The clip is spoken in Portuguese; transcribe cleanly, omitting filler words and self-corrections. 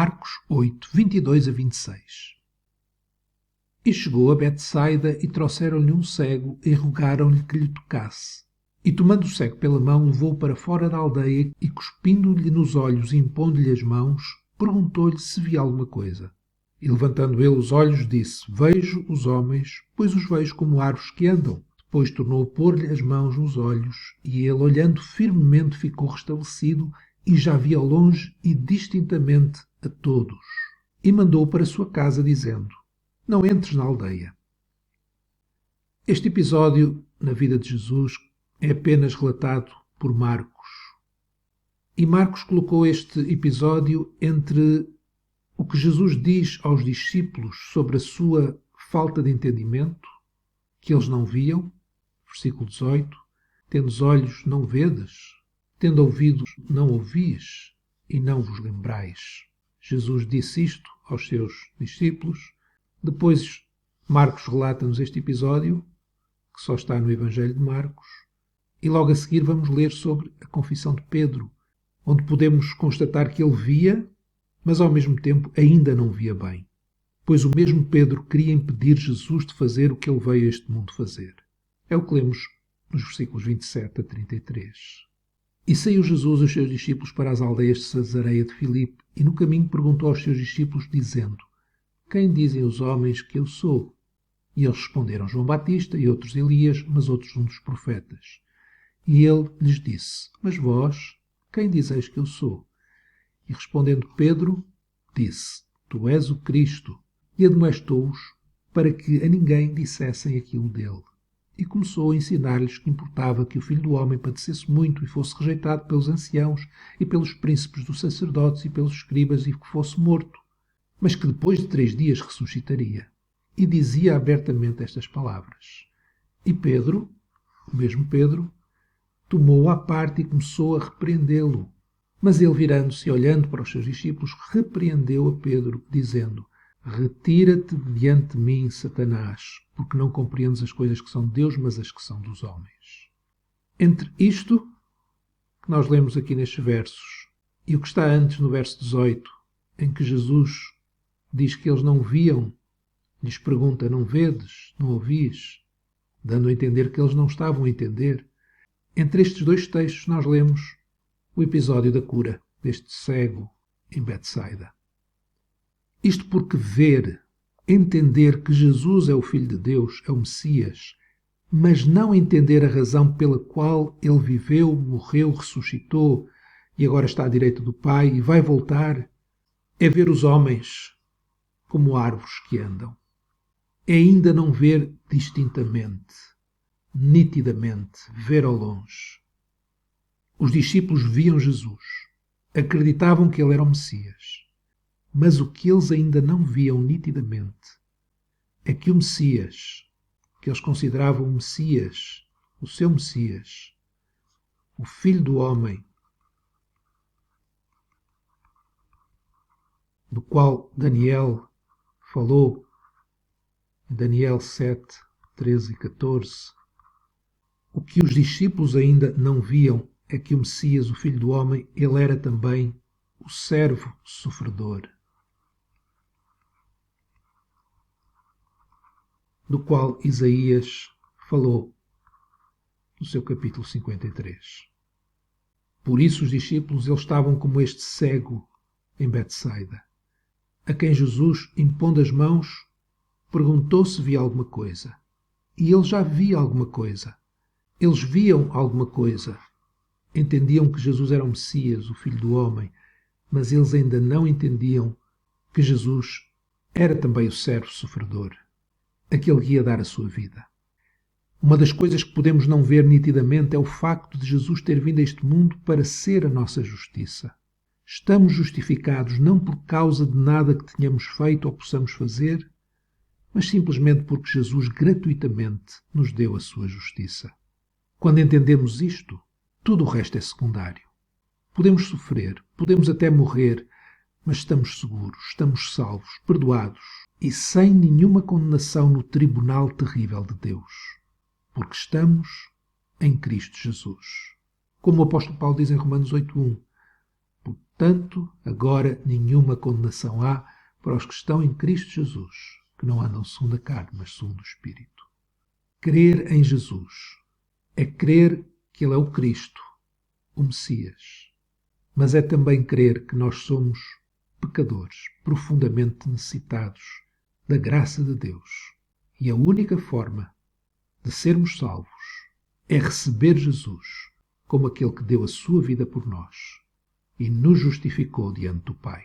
Marcos 8, 22 a 26. E chegou a Betsaida, e trouxeram-lhe um cego, e rogaram-lhe que lhe tocasse. E tomando o cego pela mão, levou-o para fora da aldeia, e cuspindo-lhe nos olhos e impondo-lhe as mãos, perguntou-lhe se via alguma coisa. E levantando ele os olhos, disse: Vejo os homens, pois os vejo como árvores que andam. Depois tornou a pôr-lhe as mãos nos olhos, e ele, olhando firmemente, ficou restabelecido, e já via ao longe e distintamente a todos. E mandou-o para a sua casa, dizendo: Não entres na aldeia. Este episódio na vida de Jesus é apenas relatado por Marcos. E Marcos colocou este episódio entre o que Jesus diz aos discípulos sobre a sua falta de entendimento, que eles não viam, versículo 18, tendes olhos, não vedes, tendo ouvidos, não ouvis, e não vos lembrais. Jesus disse isto aos seus discípulos. Depois Marcos relata-nos este episódio, que só está no Evangelho de Marcos, e logo a seguir vamos ler sobre a confissão de Pedro, onde podemos constatar que ele via, mas ao mesmo tempo ainda não via bem, pois o mesmo Pedro queria impedir Jesus de fazer o que ele veio a este mundo fazer. É o que lemos nos versículos 27 a 33. E saiu Jesus e os seus discípulos para as aldeias de Cesareia de Filipe, e no caminho perguntou aos seus discípulos, dizendo: Quem dizem os homens que eu sou? E eles responderam: João Batista, e outros Elias, mas outros um dos profetas. E ele lhes disse: Mas vós, quem dizeis que eu sou? E respondendo Pedro, disse: Tu és o Cristo. E admoestou-os para que a ninguém dissessem aquilo dele. E começou a ensinar-lhes que importava que o Filho do Homem padecesse muito e fosse rejeitado pelos anciãos e pelos príncipes dos sacerdotes e pelos escribas, e que fosse morto, mas que depois de 3 dias ressuscitaria. E dizia abertamente estas palavras. E Pedro, o mesmo Pedro, tomou-o à parte e começou a repreendê-lo. Mas ele, virando-se e olhando para os seus discípulos, repreendeu a Pedro, dizendo: Retira-te de diante de mim, Satanás, porque não compreendes as coisas que são de Deus, mas as que são dos homens. Entre isto que nós lemos aqui nestes versos e o que está antes no verso 18, em que Jesus diz que eles não viam, lhes pergunta: Não vedes, não ouvis? Dando a entender que eles não estavam a entender. Entre estes 2 textos nós lemos o episódio da cura deste cego em Betsaida. Isto porque ver, entender que Jesus é o Filho de Deus, é o Messias, mas não entender a razão pela qual ele viveu, morreu, ressuscitou e agora está à direita do Pai e vai voltar, é ver os homens como árvores que andam. É ainda não ver distintamente, nitidamente, ver ao longe. Os discípulos viam Jesus, acreditavam que ele era o Messias, mas o que eles ainda não viam nitidamente é que o Messias, que eles consideravam o Messias, o seu Messias, o Filho do Homem, do qual Daniel falou em Daniel 7, 13 e 14, o que os discípulos ainda não viam é que o Messias, o Filho do Homem, ele era também o servo sofredor, do qual Isaías falou no seu capítulo 53. Por isso os discípulos eles estavam como este cego em Betsaida, a quem Jesus, impondo as mãos, perguntou se via alguma coisa. E ele já via alguma coisa. Eles viam alguma coisa. Entendiam que Jesus era o Messias, o Filho do Homem, mas eles ainda não entendiam que Jesus era também o servo sofredor, aquele que ia dar a sua vida. Uma das coisas que podemos não ver nitidamente é o facto de Jesus ter vindo a este mundo para ser a nossa justiça. Estamos justificados não por causa de nada que tenhamos feito ou possamos fazer, mas simplesmente porque Jesus gratuitamente nos deu a sua justiça. Quando entendemos isto, tudo o resto é secundário. Podemos sofrer, podemos até morrer, mas estamos seguros, estamos salvos, perdoados e sem nenhuma condenação no tribunal terrível de Deus, porque estamos em Cristo Jesus. Como o apóstolo Paulo diz em Romanos 8:1, Portanto, agora nenhuma condenação há para os que estão em Cristo Jesus, que não andam segundo a carne, mas segundo o Espírito. Crer em Jesus é crer que Ele é o Cristo, o Messias. Mas é também crer que nós somos pecadores, profundamente necessitados da graça de Deus. E a única forma de sermos salvos é receber Jesus como aquele que deu a sua vida por nós e nos justificou diante do Pai.